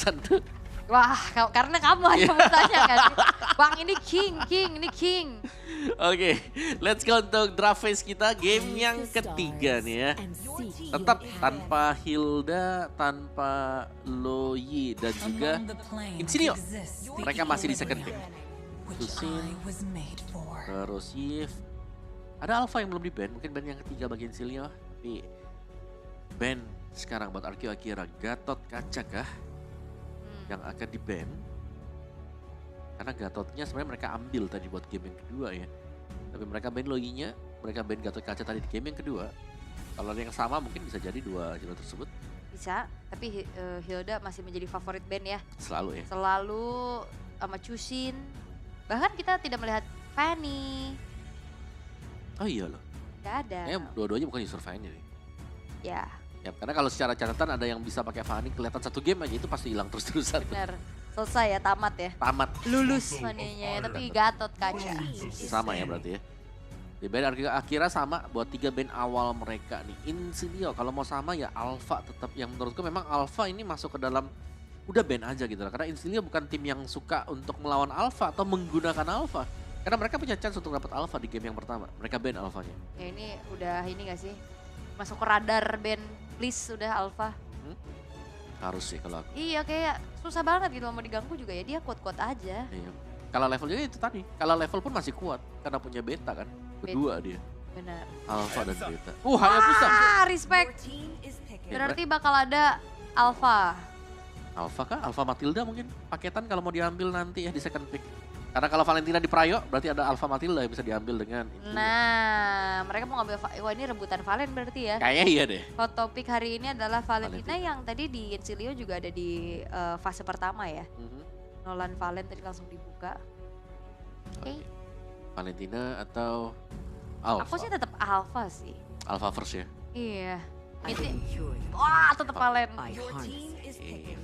terusan tuh. Wah, karena kamu aja bertanya kan sih. Bang ini king. Oke, let's go untuk draft phase kita. Game yang ketiga nih ya. Tetap tanpa Hilda, tanpa Loyi dan juga Insidio. Mereka masih di second pick. Susin, terus Yves. Ada Alpha yang belum di ban, mungkin ban yang ketiga bagian Insidio. Tapi ban sekarang buat Arkeo Akira, Gatot Kaca kah yang akan di ban? Karena Gatotnya sebenarnya mereka ambil tadi buat game yang kedua ya. Tapi mereka ban Loyi-nya, mereka ban Gatot Kaca tadi di game yang kedua. Kalau ada yang sama mungkin bisa jadi dua hero tersebut. Bisa, tapi Hilda masih menjadi favorit band ya. Selalu ya. Selalu sama Chusin. Bahkan kita tidak melihat Fanny. Oh iya loh. Gak ada. Dua-duanya bukan user Fanny nih. Ya, Ya, karena kalau secara catatan ada yang bisa pakai Fanny kelihatan satu game aja itu pasti hilang terus-terusan. benar. Selesai ya, tamat ya. Tamat. Lulus Fanny-nya ya, tapi Gatot Kaca. Sama ya berarti ya. Di band Akira sama buat 3 band awal mereka nih. Insidio kalau mau sama ya Alpha tetap yang menurutku memang Alpha ini masuk ke dalam udah band aja gitu lah. Karena Insidio bukan tim yang suka untuk melawan Alpha atau menggunakan Alpha. Karena mereka punya chance untuk dapat Alpha di game yang pertama. Mereka band Alphanya. Ya ini udah ini gak sih? Masuk ke radar band, please udah Alpha. Harus sih kalau aku. Iya kayak susah banget gitu mau diganggu juga ya, dia kuat-kuat aja. Iya. Kalau level juga itu tadi. Kalau level pun masih kuat karena punya beta kan. Berdua dia. Benar. Alpha dan beta. Hayabusa. Respect. Berarti bakal ada Alpha. Alpha kah? Alpha Matilda mungkin paketan kalau mau diambil nanti ya di second pick. Karena kalau Valentina di Prayo berarti ada Alpha Matilda yang bisa diambil dengan itu. Nah, mereka mau ngambil, wah ini rebutan Valen berarti ya. Kayaknya iya deh. Hot topic hari ini adalah Valentina yang tadi di Insilio juga ada di fase pertama ya. Nolan Valen tadi langsung dibuka. Oke. Valentina atau Alpha? Aku sih tetap Alpha sih. Alpha first ya? Iya. Wah tetap Valen.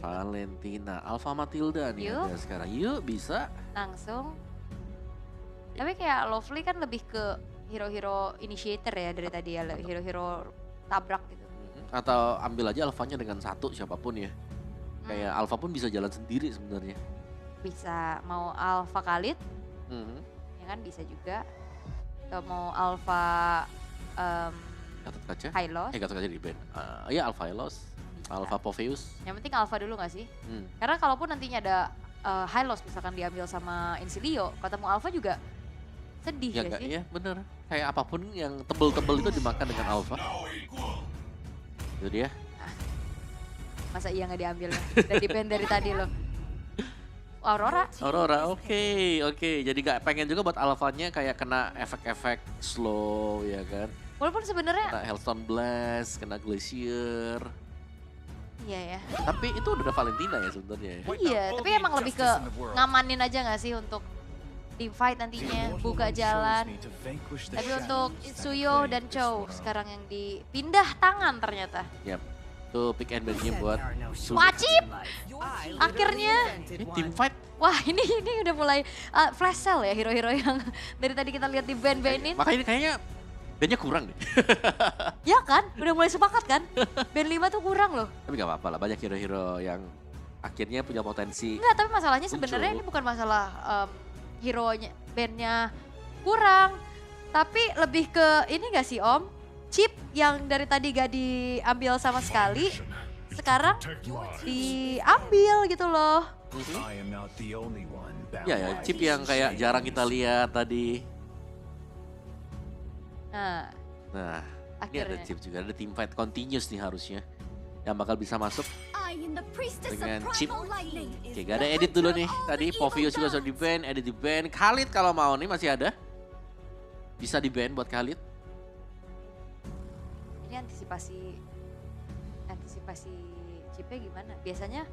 Valentina, Alpha Matilda nih Yuk. ada sekarang. Yuk bisa. Langsung. Tapi kayak Lovely kan lebih ke hero-hero initiator ya dari tadi ya. Hero-hero tabrak gitu. Atau ambil aja Alphanya dengan satu siapapun ya. Kayak Alpha pun bisa jalan sendiri sebenarnya. Bisa mau Alpha Khalid. Ya kan bisa juga. Atau mau Alpha Gatot Kaca? Hylos. Gatot Kaca di band. Iya Alpha Hylos. Alpha Popheus. Yang penting Alpha dulu gak sih? Karena kalaupun nantinya ada Hylos misalkan diambil sama Insilio, ketemu Alpha juga sedih Ya gak enggak, sih? iya bener. Kayak apapun yang tebel-tebel itu dimakan dengan Alpha. Itu dia. Masa iya gak diambil? Dan di band dari tadi loh. Aurora. Aurora, oke. Jadi gak pengen juga buat Alphanya kayak kena efek-efek slow ya kan. Walaupun sebenarnya Kena Hellstone Blast, kena Glacier. iya ya. Tapi itu udah Valentina ya sebenarnya. Iya, tapi emang lebih ke ngamanin aja gak sih untuk team fight nantinya, buka jalan. Tapi untuk Suyo dan Chow sekarang yang dipindah tangan ternyata. Yap. Itu pick and ban-nya buat Wajib! Akhirnya. Ini team fight. Wah ini udah mulai flash sale ya hero-hero yang dari tadi kita lihat di band-bandin. Makanya ini kayaknya bandnya kurang deh. Ya kan, udah mulai sepakat kan? Band 5 tuh kurang loh. Tapi gak apa-apa lah, banyak hero-hero yang akhirnya punya potensi. Enggak, tapi masalahnya sebenarnya ini bukan masalah hero-nya, bandnya kurang. Tapi lebih ke ini gak sih Om? Chip yang dari tadi gak diambil sama sekali, sekarang diambil gitu loh. Ya, chip yang kayak jarang kita lihat tadi. Nah, Ini ada akhirnya. chip juga, ada team fight continuous nih harusnya. Yang bakal bisa masuk dengan chip. Oke, gak ada edit dulu nih. Tadi Popheus juga sudah di-ban, edit di-ban. Khalid kalau mau nih masih ada. Bisa di-ban buat Khalid. Ini antisipasi chipnya gimana? Biasanya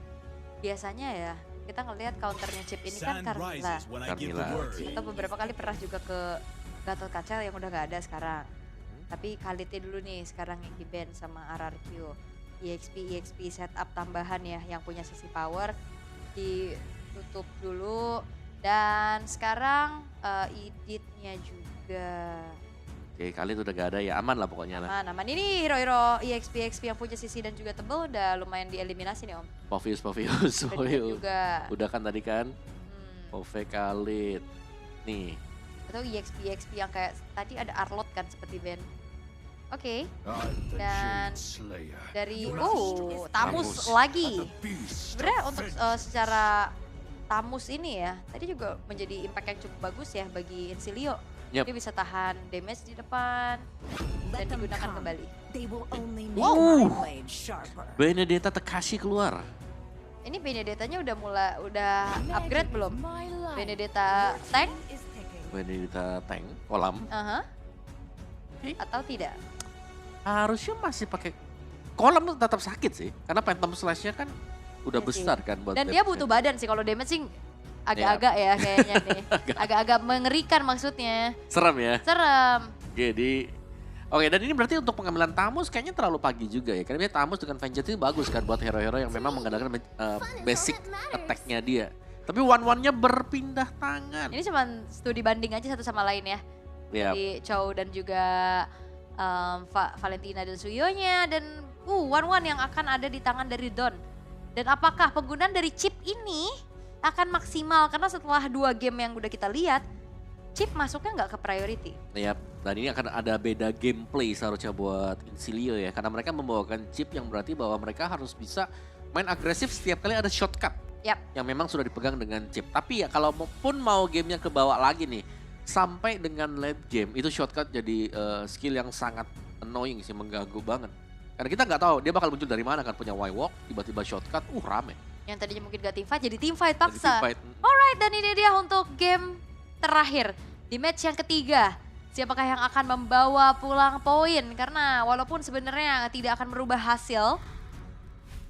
ya kita ngelihat counternya chip ini kan Carmilla. Atau beberapa kali pernah juga ke Gatot Kaca yang udah gak ada sekarang. Tapi Khalidnya dulu nih sekarang yang di-ban sama RRQ. EXP setup tambahan ya yang punya sisi power ditutup dulu. Dan sekarang editnya juga Oke, kali itu udah gak ada ya, aman lah pokoknya lah. Aman. Ini hero-hero EXP yang punya sisi dan juga tebel udah lumayan dieliminasi nih Om. Povius. Juga. Udah kan tadi kan? Pove Khalid. Nih. Atau EXP yang kayak tadi ada Arlot kan seperti band. Oke. Dan dari Tamus lagi. Sebenarnya untuk secara Tamus ini ya, tadi juga menjadi impact yang cukup bagus ya bagi Incilia. Dia bisa tahan damage di depan dan digunakan kembali. Benedetta Takashi keluar. Ini Benedetta-nya udah upgrade belum? Benedetta tank? Benedetta tank kolam. Atau tidak? Harusnya masih pakai kolam, tetap sakit sih. Karena Phantom Slash-nya kan udah besar kan buat. Dan dia butuh badan sih, kalau damage sih agak-agak ya kayaknya nih. Agak-agak mengerikan maksudnya. Serem ya? Serem. Jadi, oke, dan ini berarti untuk pengambilan Tamus kayaknya terlalu pagi juga ya. Karena Tamus dengan Vengeance itu bagus kan buat hero-hero yang memang mengandalkan basic attack-nya dia. Tapi one-one-nya berpindah tangan. Ini cuma studi banding aja satu sama lain ya. Jadi Chow dan juga Valentina dan Suyonya. Dan one-one yang akan ada di tangan dari Don. Dan apakah penggunaan dari chip ini akan maksimal? Karena setelah 2 game yang udah kita lihat, chip masuknya nggak ke priority. Dan ini akan ada beda gameplay seharusnya buat Incilia ya. Karena mereka membawakan chip yang berarti bahwa mereka harus bisa main agresif setiap kali ada shortcut. Yang memang sudah dipegang dengan chip. Tapi ya kalau pun mau gamenya kebawa lagi nih, sampai dengan late game itu shortcut jadi skill yang sangat annoying sih, mengganggu banget. Karena kita nggak tahu dia bakal muncul dari mana kan, punya Y-Walk, tiba-tiba shortcut, rame. Yang tadinya mungkin gak teamfight jadi teamfight paksa. Alright, dan ini dia untuk game terakhir di match yang ketiga. Siapakah yang akan membawa pulang poin? Karena walaupun sebenarnya tidak akan merubah hasil,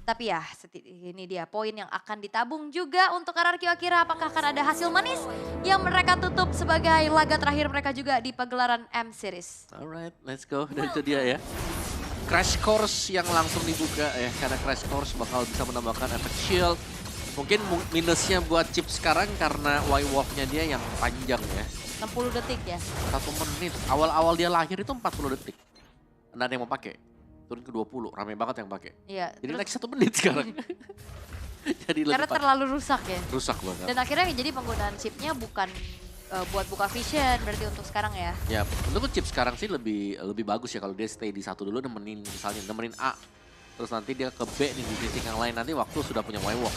tapi ya ini dia poin yang akan ditabung juga untuk RRQ Akira. Apakah akan ada hasil manis yang mereka tutup sebagai laga terakhir mereka juga di pagelaran M-Series. Alright, let's go. Dan itu dia ya. Crash Course yang langsung dibuka ya. Karena Crash Course bakal bisa menambahkan efek shield. Mungkin minusnya buat chip sekarang karena Y-Walk-nya dia yang panjang ya. 60 detik ya. 1 menit. Awal-awal dia lahir itu 40 detik. Nggak ada yang mau pakai. Turun ke 20, rame banget yang pakai. Iya. Jadi naik 1 menit sekarang. Jadi karena terlalu rusak ya. Rusak banget. Dan akhirnya jadi penggunaan chipnya bukan buat buka vision berarti untuk sekarang ya. Ya, untuk chip sekarang sih lebih bagus ya kalau dia stay di 1 dulu, nemenin A. Terus nanti dia ke B nih di titik yang lain, nanti waktu sudah punya Y-Walk.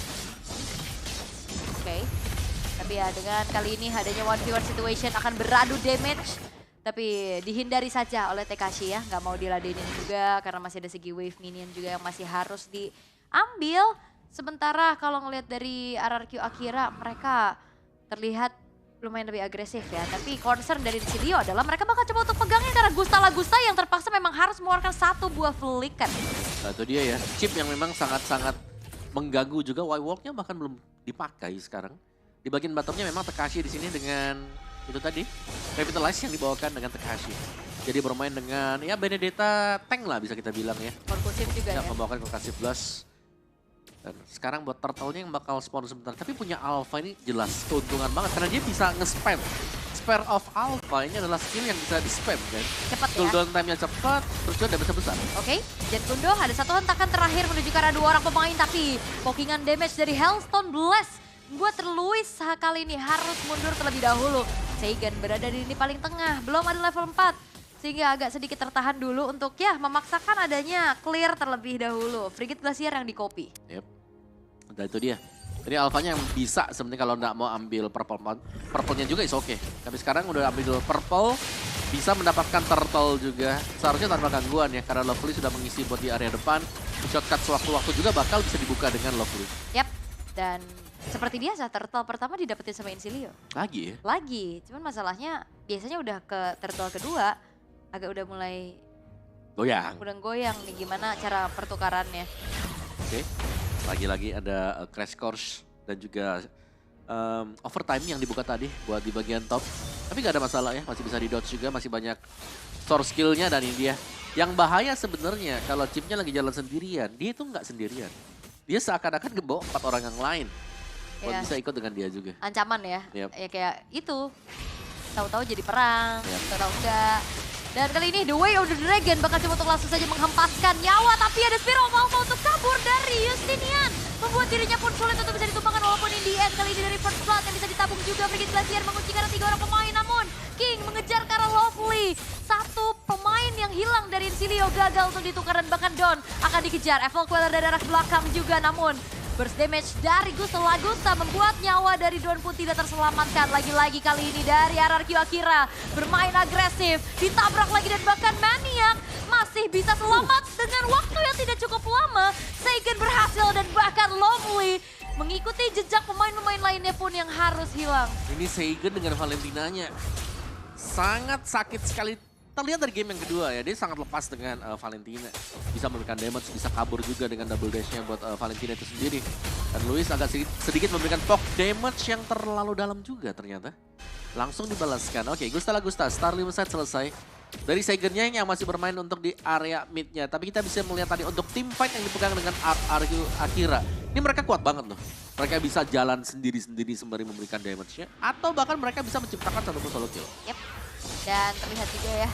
Oke. Tapi ya dengan kali ini adanya 1v1 situation akan beradu damage. Tapi dihindari saja oleh Tekashi ya, nggak mau diladenin juga karena masih ada segi wave minion juga yang masih harus diambil. Sementara kalau ngelihat dari RRQ Akira, mereka terlihat lumayan lebih agresif ya. Tapi concern dari Incilia adalah mereka bakal coba untuk pegangnya karena Gusta yang terpaksa memang harus mengeluarkan 1 buah flicker. Nah itu dia ya, chip yang memang sangat-sangat mengganggu juga, Y-Walk-nya bahkan belum dipakai sekarang. Di bagian bottomnya memang Tekashi di sini dengan itu tadi, Revitalize yang dibawakan dengan Tekashi. Jadi bermain dengan ya Benedetta tank lah bisa kita bilang ya. Perkusif juga ya. Membawakan Perkusif Blast. Dan sekarang buat Turtle-nya yang bakal spawn sebentar. Tapi punya Alpha ini jelas keuntungan banget karena dia bisa nge-spam. Spare of Alpha ini adalah skill yang bisa di-spam kan. Cepat ya. Cooldown time-nya cepat, terus juga damage besar. Oke, Jet Kundo ada 1 hentakan terakhir menuju ke arah 2 orang pemain. Tapi pokingan damage dari Hellstone Blast buat Luis kali ini harus mundur terlebih dahulu. Seigan berada di lini paling tengah, belum ada level 4. Sehingga agak sedikit tertahan dulu untuk ya memaksakan adanya clear terlebih dahulu. Frigate Glacier yang di-copy. Yep. Dan itu dia. Ini Alphanya yang bisa sebenarnya kalau nggak mau ambil purple-nya juga is oke. Tapi sekarang udah ambil purple, bisa mendapatkan turtle juga. Seharusnya tanpa gangguan ya, karena Lovely sudah mengisi buat di area depan. Shortcut sewaktu-waktu juga bakal bisa dibuka dengan Lovely. Yap, dan seperti biasa turtle pertama didapetin sama Incilia. Lagi ya? Lagi, cuman masalahnya biasanya udah ke turtle kedua, agak udah mulai goyang. Udah goyang nih gimana cara pertukarannya. Oke. Lagi-lagi ada Crash Course dan juga overtime yang dibuka tadi buat di bagian top. Tapi gak ada masalah ya, masih bisa di dodge juga, masih banyak source skill-nya dan ini dia. Yang bahaya sebenarnya kalau chipnya lagi jalan sendirian, dia itu nggak sendirian. Dia seakan-akan ngebawa 4 orang yang lain. Buat bisa ikut dengan dia juga. Ancaman ya, ya kayak itu. Tahu-tahu jadi perang, tahu-tahu enggak. Dan kali ini The Way of the Dragon bakal coba untuk langsung saja menghempaskan nyawa. Tapi ada Spiro mau untuk kabur dari Justinian. Membuat dirinya pun sulit untuk bisa ditumbangkan walaupun in the end kali ini dari First Blood yang bisa ditabung juga. Brigid Glacier mengunci karena 3 orang pemain. Namun King mengejar karena Lovely. Satu pemain yang hilang dari Incilia gagal untuk ditukar dan bahkan Don akan dikejar. Evil Queller dari arah belakang juga namun burst damage dari Gusta Lagusta membuat nyawa dari Don pun tidak terselamatkan. Lagi-lagi kali ini dari RRQ Akira bermain agresif, ditabrak lagi dan bahkan Maniac masih bisa selamat dengan waktu yang tidak cukup lama. Seigen berhasil dan bahkan Lovely mengikuti jejak pemain-pemain lainnya pun yang harus hilang. Ini Seigen dengan Valentinanya sangat sakit sekali. Terlihat dari game yang kedua ya, dia sangat lepas dengan Valentina. Bisa memberikan damage, bisa kabur juga dengan double dash-nya buat Valentina itu sendiri. Dan Luis agak sedikit memberikan poke damage yang terlalu dalam juga ternyata. Langsung dibalaskan. Oke, Gusta Lagusta, Starlim Side selesai. Dari Seigen-nya yang masih bermain untuk di area mid-nya. Tapi kita bisa melihat tadi untuk team fight yang dipegang dengan RRQ Akira. Ini mereka kuat banget loh. Mereka bisa jalan sendiri-sendiri sembari memberikan damage-nya. Atau bahkan mereka bisa menciptakan satu solo kill. Yep. Dan terlihat juga ya,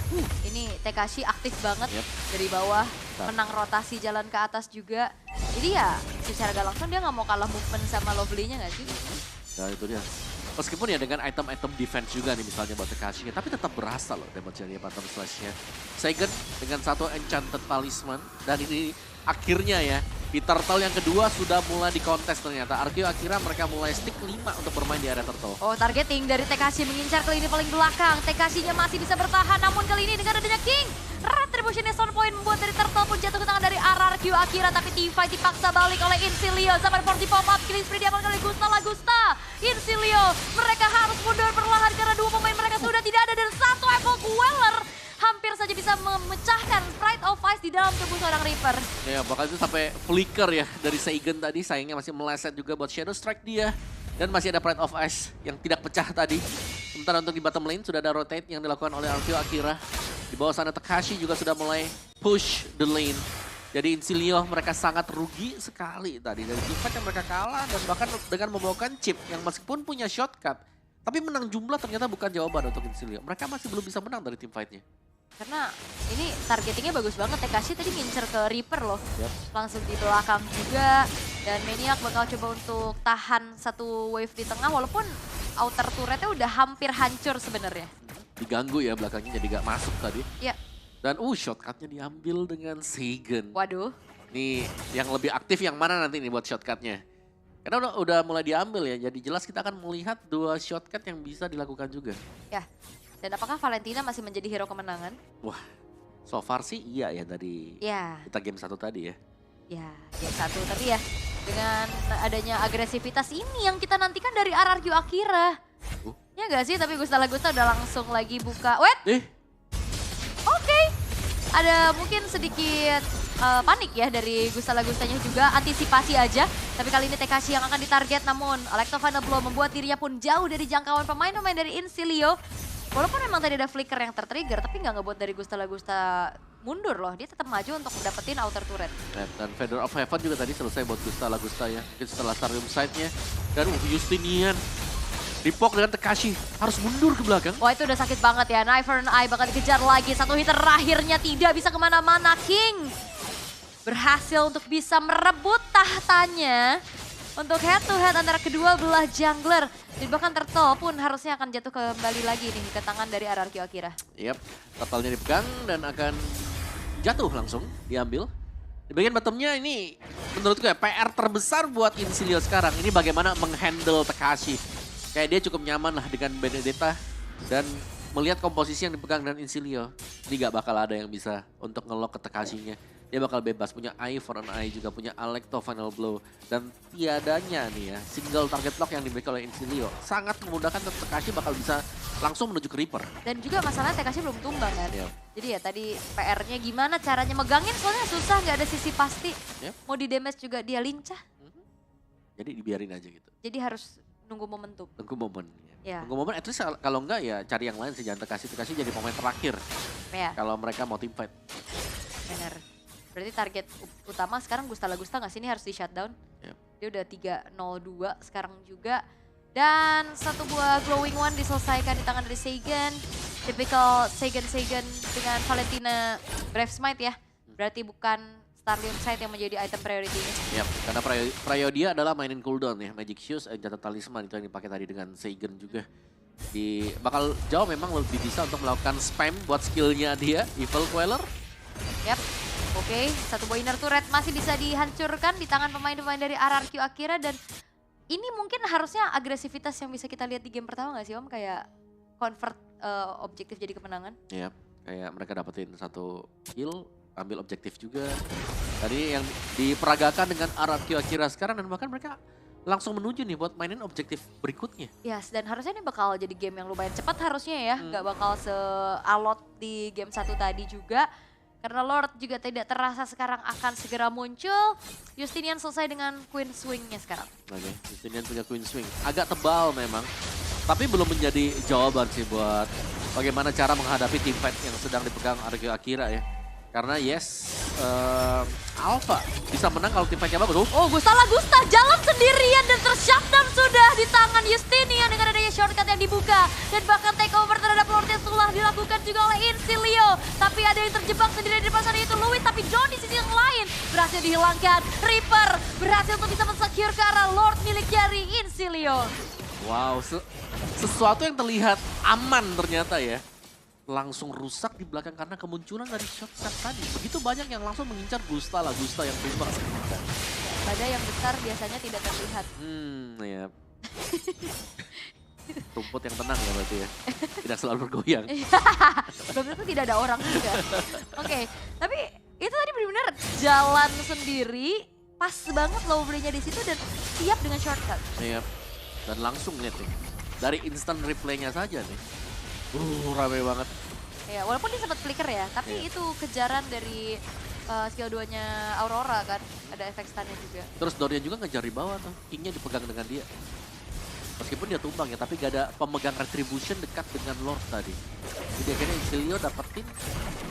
ini Tekashi aktif banget dari bawah, menang rotasi jalan ke atas juga. Jadi ya secara gak langsung dia nggak mau kalah movement sama Lovely-nya nggak sih? Nah itu dia. Meskipun ya dengan item-item defense juga nih misalnya buat Tekashi, tapi tetap berasa loh damage-nya bottom slash-nya. Seigen dengan satu enchanted talisman dan ini akhirnya ya di turtle yang kedua sudah mulai dikontes ternyata. RRQ Akira mereka mulai stick 5 untuk bermain di area turtle. Oh targeting dari Tekashi mengincar kali ini paling belakang. Tekashinya masih bisa bertahan namun kali ini dengan adanya King. Retributionnya Stone Point membuat dari turtle pun jatuh ke tangan dari RRQ Akira. Tapi teamfight dipaksa balik oleh Incilia. Zaman 40 pop up killing spree diamankan oleh Gusta Lagusta. Incilia mereka harus mundur perlahan karena dua pemain mereka sudah tidak ada. Dan satu Evil Queller hampir saja bisa memecahkan Pride of Ice di dalam tubuh seorang Reaper. Ya bahkan itu sampai flicker ya dari Seigen tadi. Sayangnya masih meleset juga buat Shadow Strike dia. Dan masih ada Pride of Ice yang tidak pecah tadi. Sementara untuk di bottom lane sudah ada rotate yang dilakukan oleh RRQ Akira. Di bawah sana Tekashi juga sudah mulai push the lane. Jadi Incilia mereka sangat rugi sekali tadi. Dari teamfight yang mereka kalah dan bahkan dengan membawakan chip yang meskipun punya shortcut. Tapi menang jumlah ternyata bukan jawaban untuk Incilia. Mereka masih belum bisa menang dari teamfightnya. Karena ini targetingnya bagus banget. Tekashi tadi ngincer ke Reaper loh. Langsung di belakang juga. Dan Maniac bakal coba untuk tahan satu wave di tengah. Walaupun outer turretnya udah hampir hancur sebenarnya. Diganggu ya belakangnya jadi gak masuk tadi. Iya. Dan shortcutnya diambil dengan Seigen. Waduh. Nih yang lebih aktif yang mana nanti nih buat shortcutnya. Karena udah mulai diambil ya. Jadi jelas kita akan melihat 2 shortcut yang bisa dilakukan juga. Ya. Dan apakah Valentina masih menjadi hero kemenangan? Wah, so far sih iya ya dari kita game 1 tadi ya. Ya, game 1 tadi ya. Dengan adanya agresivitas ini yang kita nantikan dari RRQ Akira. Ya gak sih? Tapi Gusta Lagusta udah langsung lagi buka. Wait! Oke. Ada mungkin sedikit panik ya dari Gusta Lagustanya juga. Antisipasi aja. Tapi kali ini Tekashi yang akan ditarget. Namun Electro Final Blow membuat dirinya pun jauh dari jangkauan pemain-pemain dari Incilia. Walaupun memang tadi ada flicker yang tertrigger, tapi nggak ngebuat dari Gusta Lagusta mundur loh. Dia tetap maju untuk dapetin outer turret. Dan Feather of Heaven juga tadi selesai buat Gusta Lagusta ya. Mungkin setelah Starium side-nya. Dan Justinian dipok dengan Tekashi. Harus mundur ke belakang. Wah itu udah sakit banget ya. Knife and Eye bakal dikejar lagi. Satu hit terakhirnya tidak bisa kemana-mana. King berhasil untuk bisa merebut tahtanya. Untuk head to head antara kedua belah jungler. Dan bahkan Turtle pun harusnya akan jatuh kembali lagi nih ke tangan dari RRQ Akira. Yap, Turtle-nya dipegang dan akan jatuh langsung, diambil. Di bagian bottomnya ini menurutku ya PR terbesar buat Incilia sekarang. Ini bagaimana menghandle Tekashi. Kayak dia cukup nyaman lah dengan Benedetta. Dan melihat komposisi yang dipegang dengan Incilia. Ini gak bakal ada yang bisa untuk nge-lock ke Tekashinya. Dia bakal bebas, punya Eye for an Eye, juga punya Electro Final Blow. Dan tiadanya nih ya, single target lock yang dimiliki oleh Incilia. Sangat memudahkan Tekashi bakal bisa langsung menuju ke Reaper. Dan juga masalahnya Tekashi belum tumbang kan. Jadi ya tadi PR-nya gimana caranya megangin soalnya susah, nggak ada sisi pasti. Mau di damage juga dia lincah. Jadi dibiarin aja gitu. Jadi harus nunggu momentum. Nunggu momen. Ya. Nunggu momen, at least kalau enggak ya cari yang lain sih, jangan Tekashi jadi pemain terakhir. Ya. Kalau mereka mau team fight. Bener. Berarti target utama sekarang Gusta Lagusta nggak sih? Ini harus di shutdown. Dia udah 3-0-2 sekarang juga. Dan satu buah glowing one diselesaikan di tangan dari Seigen. Typical Seigen dengan Valentina Brave Smite ya. Berarti bukan Starlion Sight yang menjadi item priority ini. Yap, karena prio dia adalah mainin cooldown ya. Magic Shoes, Jatuh Talisman itu yang dipakai tadi dengan Seigen juga. Bakal jauh memang lebih bisa untuk melakukan spam buat skillnya dia, Evil Queller. Yap, oke. Satu buah inner turret masih bisa dihancurkan di tangan pemain-pemain dari RRQ Akira. Dan ini mungkin harusnya agresivitas yang bisa kita lihat di game pertama gak sih Om? Kayak convert objektif jadi kemenangan. Yap, kayak mereka dapetin satu kill, ambil objektif juga. Tadi yang diperagakan dengan RRQ Akira sekarang dan bahkan mereka langsung menuju nih buat mainin objektif berikutnya. Yes, dan harusnya ini bakal jadi game yang lumayan cepat harusnya ya. Nggak bakal sealot di game 1 tadi juga. Karena Lord juga tidak terasa sekarang akan segera muncul. Justinian selesai dengan Queen Swing-nya sekarang. Oke, Justinian punya Queen Swing. Agak tebal memang. Tapi belum menjadi jawaban sih buat bagaimana cara menghadapi team fight yang sedang dipegang RRQ Akira ya. Karena Alpha bisa menang kalau tim fight-nya bagus. Oh, Gusta jalan sendirian dan tershutdown sudah di tangan Justinian dengan adanya shortcut yang dibuka. Dan bahkan takeover terhadap Lord yang telah dilakukan juga oleh Incilio. Tapi ada yang terjebak sendiri di depan sana itu Louis, tapi John di sisi yang lain berhasil dihilangkan. Reaper berhasil untuk bisa mensecure ke arah Lord milik dari Incilio. Wow, sesuatu yang terlihat aman ternyata ya. Langsung rusak di belakang karena kemunculan dari shortcut tadi. Begitu banyak yang langsung mengincar Gusta yang tumbang. Badai yang besar biasanya tidak terlihat. Ya. Rumput yang tenang ya berarti ya. Tidak selalu bergoyang. Belum tentu tidak ada orang juga. Oke, tapi itu tadi benar-benar jalan sendiri. Pas banget low play-nya di situ dan siap dengan shortcut. Iya. Dan langsung lihat nih. Dari instant replay-nya saja nih. Rame banget. Ya, walaupun dia sempat flicker ya, tapi itu kejaran dari skill 2-nya Aurora kan. Ada efek stun-nya juga. Terus Dorian juga ngejar di bawah tuh. King-nya dipegang dengan dia. Meskipun dia tumbang ya, tapi gak ada pemegang retribution dekat dengan Lord tadi. Jadi akhirnya Incilio dapetin,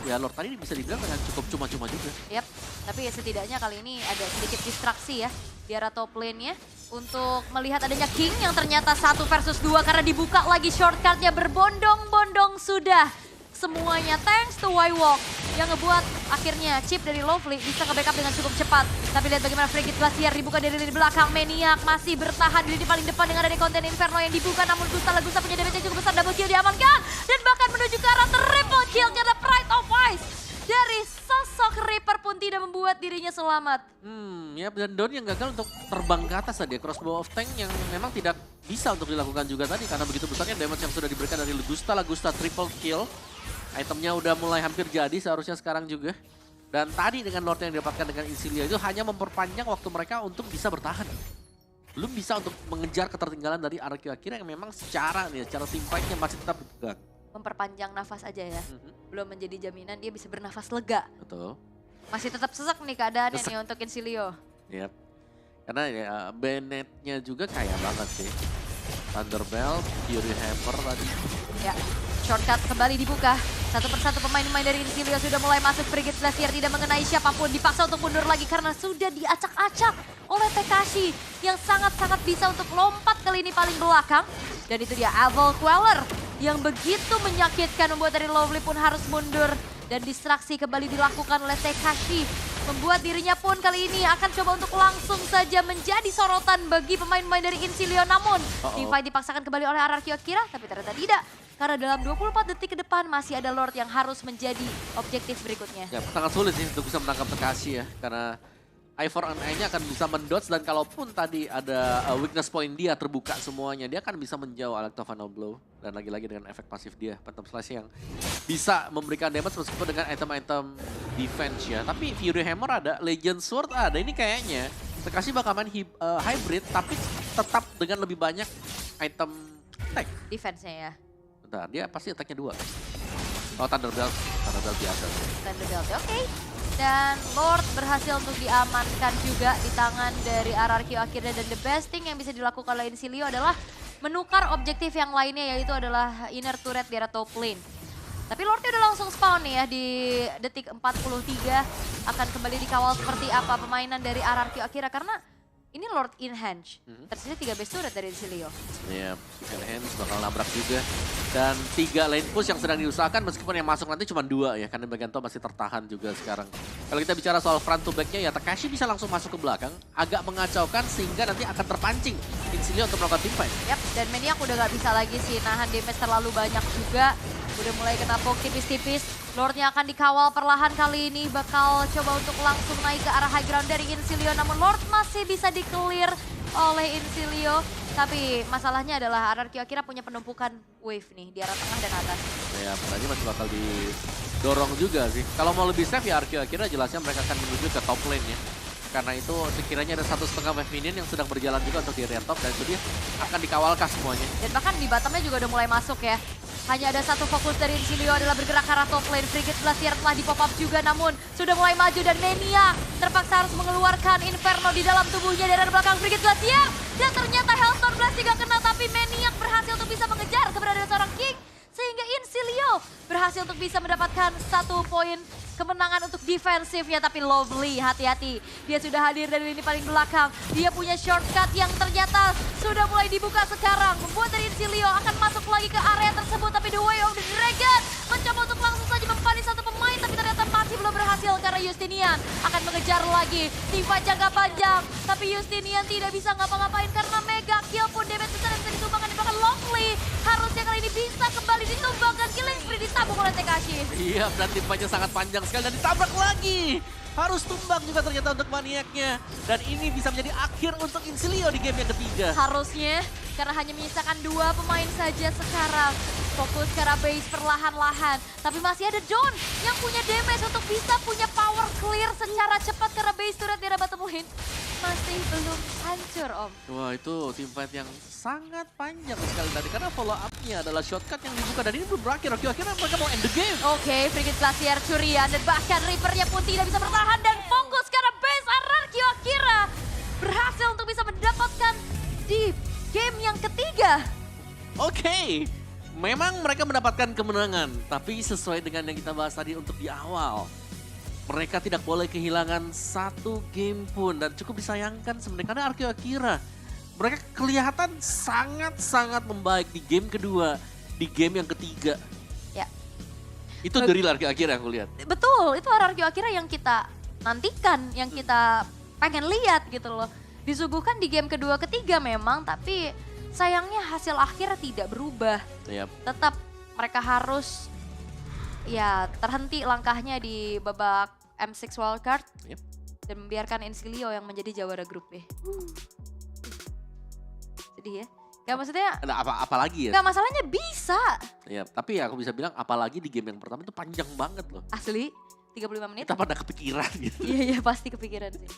ya Lord tadi bisa dibilang dengan cukup cuma-cuma juga. Yap, tapi ya setidaknya kali ini ada sedikit distraksi ya di arah top lane-nya. Untuk melihat adanya King yang ternyata 1 versus 2 karena dibuka lagi shortcut-nya berbondong-bondong sudah. Semuanya thanks to Y-Walk yang ngebuat akhirnya chip dari Lovely bisa nge-backup dengan cukup cepat. Tapi lihat bagaimana Frigid Glacier dibuka dari belakang. Maniac masih bertahan di paling depan dengan ada konten Inferno yang dibuka. Namun Gusta punya damage yang cukup besar, double kill diamankan. Dan bahkan menuju ke arah triple kill karena Pride of Ice dari sosok Reaper pun tidak membuat dirinya selamat. Ya dan Don yang gagal untuk terbang ke atas tadi. Crossbow of Tank yang memang tidak bisa untuk dilakukan juga tadi. Karena begitu besarnya damage yang sudah diberikan dari Gusta triple kill. Itemnya udah mulai hampir jadi seharusnya sekarang juga. Dan tadi dengan Lord yang didapatkan dengan Incilio itu hanya memperpanjang waktu mereka untuk bisa bertahan. Belum bisa untuk mengejar ketertinggalan dari RRQ Akira yang memang secara team fight-nya masih tetap dipegang. Memperpanjang nafas aja ya. Belum menjadi jaminan dia bisa bernafas lega. Betul. Masih tetap sesak nih keadaannya nih untuk Incilio. Yap. Karena ya Bennett-nya juga kaya banget sih. Thunderbelt, Fury Hammer tadi. Ya, shortcut kembali dibuka. Satu persatu pemain-pemain dari Incilio sudah mulai masuk. Frigid Glacier tidak mengenai siapapun. Dipaksa untuk mundur lagi karena sudah diacak-acak oleh Tekashi. Yang sangat-sangat bisa untuk lompat ke lini paling belakang. Dan itu dia Evil Queller yang begitu menyakitkan membuat dari Lovely pun harus mundur. Dan distraksi kembali dilakukan oleh Tekashi. Membuat dirinya pun kali ini akan coba untuk langsung saja menjadi sorotan bagi pemain-pemain dari Incilio. Namun, teamfight dipaksakan kembali oleh RRQ Akira, tapi ternyata tidak. Karena dalam 24 detik ke depan masih ada Lord yang harus menjadi objektif berikutnya. Ya, sangat sulit sih untuk bisa menangkap Tekashi ya. Karena I4NI-nya akan bisa mendodge dan kalaupun tadi ada weakness point dia terbuka semuanya, dia akan bisa menjauh Electro Final Blow. Dan lagi-lagi dengan efek pasif dia, Phantom Slash yang bisa memberikan damage meskipun dengan item-item defense ya. Tapi Fury Hammer ada, Legend Sword ada, ini kayaknya Tekashi bakal main hybrid tapi tetap dengan lebih banyak item attack. Defense-nya ya. Bentar, dia pasti attack-nya 2. Oh, Thunderbelt biasa. Thunderbelt, oke. Dan Lord berhasil untuk diamankan juga di tangan dari RRQ Akira. Dan the best thing yang bisa dilakukan oleh Incilio adalah menukar objektif yang lainnya, yaitu adalah inner turret di arah top lane. Tapi Lordnya udah langsung spawn nih ya di detik 43. Akan kembali dikawal seperti apa permainan dari RRQ Akira. Karena ini Lord Enhance. Tersisa 3 base turret dari Insilio. Iya, Enhance bakal nabrak juga. Dan 3 lane push yang sedang diusahakan meskipun yang masuk nanti cuma 2 ya. Karena bagian top masih tertahan juga sekarang. Kalau kita bicara soal front to back-nya ya Takashi bisa langsung masuk ke belakang. Agak mengacaukan sehingga nanti akan terpancing Insilio untuk melakukan teamfight. Yap, dan Maniac udah gak bisa lagi sih nahan damage terlalu banyak juga. Udah mulai kena poke tipis-tipis. Lordnya akan dikawal perlahan kali ini. Bakal coba untuk langsung naik ke arah high ground dari Insilio. Namun Lord masih bisa di-clear oleh Insilio. Tapi masalahnya adalah RRQ akhirnya punya penumpukan wave nih di arah tengah dan atas. Ya, apalagi masih bakal didorong juga sih. Kalau mau lebih safe ya RQ akhirnya jelasnya mereka akan menuju ke top lane ya. Karena itu sekiranya ada 1,5 wave minion yang sedang berjalan juga untuk di area top. Dan itu dia akan dikawalkah semuanya. Dan bahkan di bottomnya juga udah mulai masuk ya. Hanya ada satu fokus dari Insilio adalah bergerak ke arah top lane. Frigate Glacier telah di pop up juga namun sudah mulai maju dan Maniac terpaksa harus mengeluarkan Inferno di dalam tubuhnya dari belakang Frigate Glacier. Dan ternyata Hellstone Blast juga kena tapi Maniac berhasil untuk bisa mengejar keberadaan seorang King. Sehingga Insilio berhasil untuk bisa mendapatkan 1 poin kemenangan untuk defensifnya. Tapi Lovely hati-hati, dia sudah hadir dari lini paling belakang. Dia punya shortcut yang ternyata sudah mulai dibuka sekarang. Membuat dari Insilio akan masuk lagi ke area tersebut. Tapi The Way of the Dragon mencoba untuk langsung saja mempanis satu pemain. Tapi ternyata masih belum berhasil karena Justinian akan mengejar lagi. Teamfight jangka panjang. Tapi Justinian tidak bisa ngapa-ngapain karena mega kill pun damage besar yang bisa ditumbangkan. Bahkan Lovely harusnya kali ini bisa kembali ditumbangkan. Killing spree ditabung oleh Tekashi. Iya, dan teamfightnya sangat panjang sekali dan ditabrak lagi. Harus tumbang juga ternyata untuk Maniacnya. Dan ini bisa menjadi akhir untuk Insilio di game yang ketiga. Harusnya, karena hanya menyisakan 2 pemain saja sekarang. Fokus ke arah base perlahan-lahan. Tapi masih ada John yang punya damage untuk bisa punya power clear secara cepat karena base turret di arah bottom lane. Masih belum hancur, Om. Wah, itu teamfight yang sangat panjang sekali tadi. Karena follow up-nya adalah shortcut yang dibuka. Dan ini belum berakhir. Akhirnya mereka mau end the game. Oke, Frigate Glacier curian. Dan bahkan Reaper-nya pun tidak bisa bertahan. Dan fokus ke arah base RRQ akhirnya berhasil untuk bisa mendapatkan di game yang ketiga. Oke. Memang mereka mendapatkan kemenangan. Tapi sesuai dengan yang kita bahas tadi untuk di awal. Mereka tidak boleh kehilangan 1 game pun. Dan cukup disayangkan sebenarnya karena RQ Akira. Mereka kelihatan sangat-sangat membaik di game kedua. Di game yang ketiga. Ya. Itu dari RQ Akira yang aku lihat. Betul, itu RRQ akhirnya yang kita nantikan. Yang kita pengen lihat gitu loh. Disuguhkan di game kedua ketiga memang. Tapi sayangnya hasil akhirnya tidak berubah. Yep. Tetap mereka harus ya terhenti langkahnya di babak M6 wildcard. Yep. Dan membiarkan Insilio yang menjadi jawara grup B. Sedih ya. Gak maksudnya, Ada apa lagi ya? gak masalahnya bisa. Ya, tapi ya aku bisa bilang apalagi di game yang pertama itu panjang banget loh. Asli, 35 menit. Kita pada kepikiran gitu. Iya, pada kepikiran sih.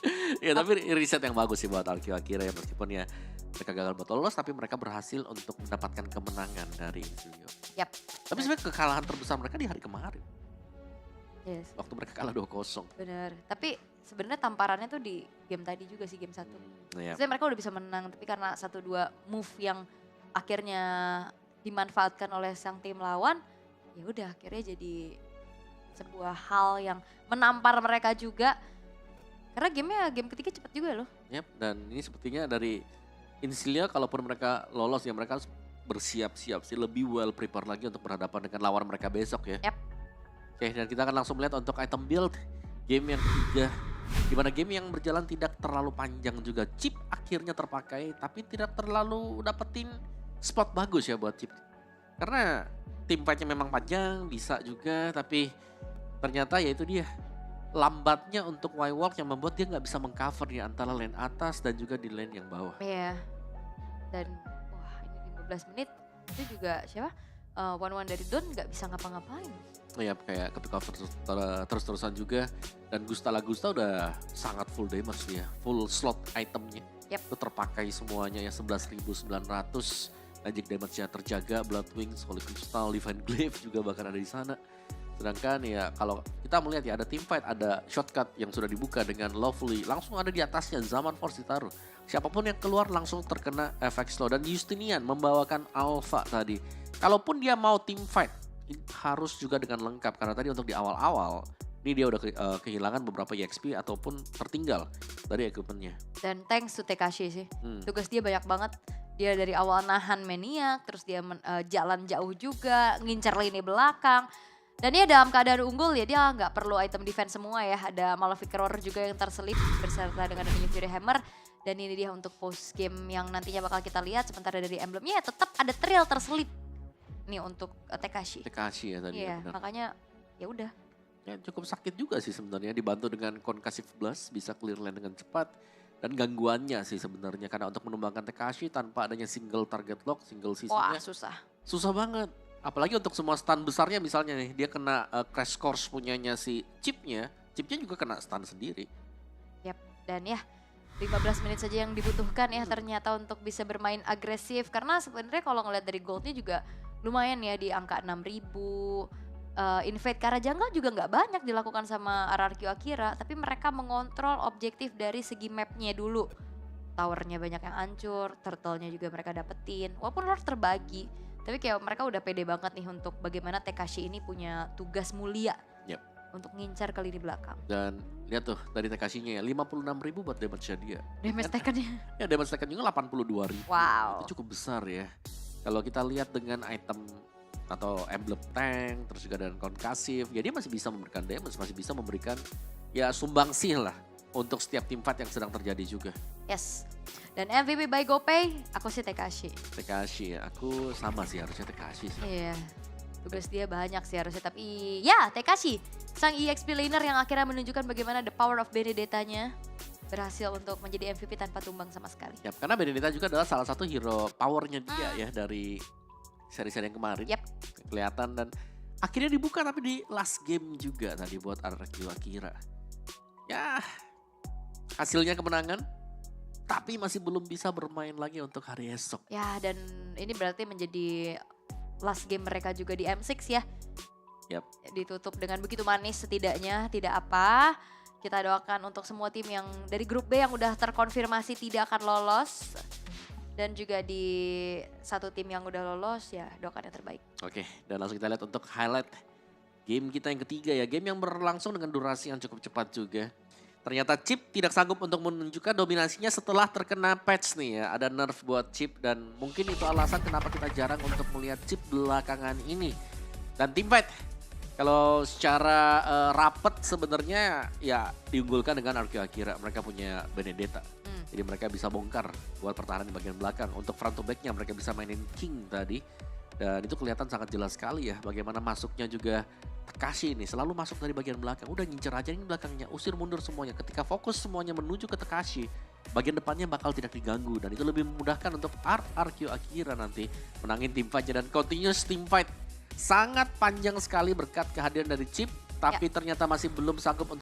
Ya tapi riset yang bagus sih buat RQ Akira ya meskipun ya mereka gagal buat lolos tapi mereka berhasil untuk mendapatkan kemenangan dari Insilio. Yap. Tapi sebenarnya kekalahan terbesar mereka di hari kemarin. Yes, Waktu mereka kalah 2-0. benar. Tapi sebenarnya tamparannya tuh di game tadi juga sih, game 1. Ya. Maksudnya mereka udah bisa menang, tapi karena 1-2 move yang akhirnya dimanfaatkan oleh sang tim lawan, ya udah akhirnya jadi sebuah hal yang menampar mereka juga. Karena game ketiga cepat juga loh. Yep, dan ini sepertinya dari Insilio kalaupun mereka lolos ya mereka harus bersiap-siap sih lebih well prepare lagi untuk berhadapan dengan lawan mereka besok ya. Yep. Oke, dan kita akan langsung melihat untuk item build game yang ketiga. Di mana game yang berjalan tidak terlalu panjang juga. Chip akhirnya terpakai tapi tidak terlalu dapetin spot bagus ya buat Chip. Karena tim fight-nya memang panjang, bisa juga tapi ternyata ya itu dia. Lambatnya untuk Y-Walk yang membuat dia nggak bisa mengcover di antara lane atas dan juga di lane yang bawah. Iya. Dan wah ini 15 menit itu juga siapa? One dari Don nggak bisa ngapa-ngapain. Iya kayak ketika terus-terusan juga. Dan Gusta udah sangat full damage dia. Full slot itemnya. Yep. Itu terpakai semuanya ya 11.900. Magic damage-nya terjaga. Blood Wings, Holy Crystal, Divine Glaive juga bahkan ada di sana. Sedangkan ya kalau kita melihat ya ada team fight, ada shortcut yang sudah dibuka dengan Lovely. Langsung ada di atasnya Zaman Force ditaruh. Siapapun yang keluar langsung terkena efek slow. Dan Justinian membawakan Alpha tadi. Kalaupun dia mau team fight harus juga dengan lengkap. Karena tadi untuk di awal-awal Ini dia udah kehilangan beberapa EXP ataupun tertinggal dari equipmentnya. Dan thanks to Tekashi sih. Tugas dia banyak banget. Dia dari awal nahan Maniac, terus dia jalan jauh juga, ngincer lini belakang. Dan dia dalam keadaan unggul ya dia nggak perlu item defense semua ya. Ada Malefic Roar juga yang terselip berserta dengan Fury Hammer. Dan ini dia untuk post game yang nantinya bakal kita lihat. Sementara dari emblemnya ya tetap ada trail terselip. Nih untuk Tekashi. Tekashi ya tadi. Iya, ya, makanya ya udah. Ya cukup sakit juga sih sebenarnya, dibantu dengan Concussive Blast bisa clear lane dengan cepat. Dan gangguannya sih sebenarnya karena untuk menumbangkan Tekashi tanpa adanya single target lock, single Wah CC-nya. susah. Susah banget. Apalagi untuk semua stun besarnya misalnya nih, dia kena crash course punyanya si Chipnya juga kena stun sendiri. Yap, dan ya 15 menit saja yang dibutuhkan ya ternyata untuk bisa bermain agresif. Karena sebenarnya kalau ngeliat dari goldnya juga lumayan ya di angka 6.000. Invade ke arah jungle juga nggak banyak dilakukan sama RRQ Akira, tapi mereka mengontrol objektif dari segi mapnya dulu. Towernya banyak yang hancur, turtle-nya juga mereka dapetin, walaupun Lord terbagi. Tapi kayak mereka udah pede banget nih untuk bagaimana Tekashi ini punya tugas mulia untuk ngincar ke lini belakang. Dan lihat tuh dari Tekashinya ya, 56.000 buat damage dia. Damage taken-nya. Ya damage taken juga 82.000. Wow. Itu cukup besar ya. Kalau kita lihat dengan item atau emblem tank, terus juga dengan concussive, ya dia masih bisa memberikan damage, masih bisa memberikan ya sumbangsih lah untuk setiap team fight yang sedang terjadi juga. Yes. Dan MVP by GoPay, aku sih Tekashi. Tekashi ya, aku sama sih harusnya Tekashi sih. Iya, tugas dia banyak sih harusnya, tapi ya Tekashi, sang EXP laner yang akhirnya menunjukkan bagaimana the power of Benedetta-nya berhasil untuk menjadi MVP tanpa tumbang sama sekali. Ya, karena Benedetta juga adalah salah satu hero powernya dia ya dari seri-seri yang kemarin. Kelihatan dan akhirnya dibuka tapi di last game juga tadi buat RRQ Akira. Ya, hasilnya kemenangan. Tapi masih belum bisa bermain lagi untuk hari esok. Ya, dan ini berarti menjadi last game mereka juga di M6 ya. Yap. Ditutup dengan begitu manis setidaknya, tidak apa. Kita doakan untuk semua tim yang dari grup B yang udah terkonfirmasi tidak akan lolos. Dan juga di satu tim yang udah lolos ya doakan yang terbaik. Oke, dan langsung kita lihat untuk highlight game kita yang ketiga ya. Game yang berlangsung dengan durasi yang cukup cepat juga. Ternyata Chip tidak sanggup untuk menunjukkan dominasinya setelah terkena patch nih ya. Ada nerf buat Chip dan mungkin itu alasan kenapa kita jarang untuk melihat Chip belakangan ini. Dan teamfight, kalau secara rapet sebenarnya ya diunggulkan dengan RRQ Akira. Mereka punya Benedetta. Jadi mereka bisa bongkar buat pertahanan di bagian belakang. Untuk front to backnya mereka bisa mainin King tadi. Dan itu kelihatan sangat jelas sekali ya. Bagaimana masuknya juga Tekashi ini selalu masuk dari bagian belakang. Udah ngincer aja ini belakangnya, usir mundur semuanya. Ketika fokus semuanya menuju ke Tekashi, bagian depannya bakal tidak diganggu. Dan itu lebih memudahkan untuk RRQ Akira nanti menangin team fight. Dan continuous team fight sangat panjang sekali berkat kehadiran dari Chip. Tapi ternyata masih belum sanggup untuk